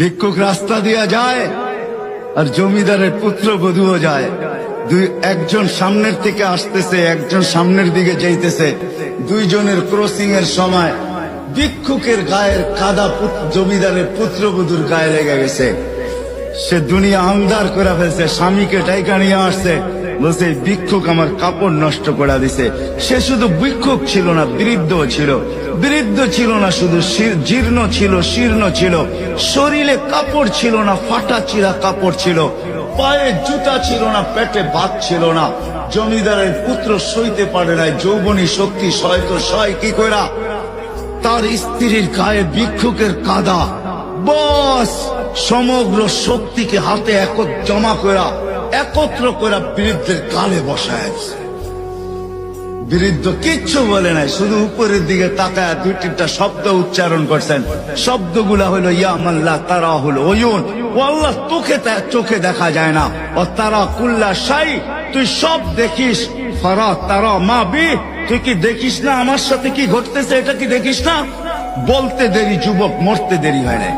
ভিক্ষুক রাস্তা দিয়া যায় আর জমিদারের পুত্রবধূও যায়। একজন সামনের থেকে আসতেছে, একজন সামনের দিকে যাইতেছে। দুইজনের ক্রসিং এর সময় ভিক্ষুকের গায়ের কাদা জমিদারের পুত্রবধূর গায়ে লেগে গেছে। সে দুনিয়া আন্ধার করে ফেলছে, স্বামীকে ডাইকা নিয়ে আসছে, বলছে ভিক্ষুক আমার কাপড় নষ্ট করে দিছে। সে শুধু ভিক্ষুক ছিল না, বৃদ্ধ ছিল। বৃদ্ধ ছিল না শুধু, জীর্ণ ছিল, শীর্ণ ছিল। শরীরে কাপড় ছিল না, ফাটা চিরা কাপড় ছিল। পায়ে জুতা ছিল না, পেটে ভাত ছিল না। জমিদারের পুত্র সইতে পারে নাই, যৌবনী শক্তি সয় কি কইরা তার স্ত্রীর গায়ে ভিক্ষুকের কাদা, বস সমগ্র শক্তিকে হাতে একত্র করা বৃদ্ধের গালে বসায়। বৃদ্ধ কিচ্ছু বলে নাই, শুধু উপরের দিকে তাকায় দুই তিনটা শব্দ উচ্চারণ করছেন। শব্দগুলা হলো ইয়া মাল্লা তারা হলো ওয়ুন, ও আল্লাহ চোখে দেখা যায় না। ও তারা কুল্লা শাই, তুই সব দেখিস। ফারা তারা মা বি, তুই কি দেখিস না আমার সাথে কি ঘটতেছে? এটা কি দেখিস না? বলতে দেরি যুবক, মরতে দেরি হয় না।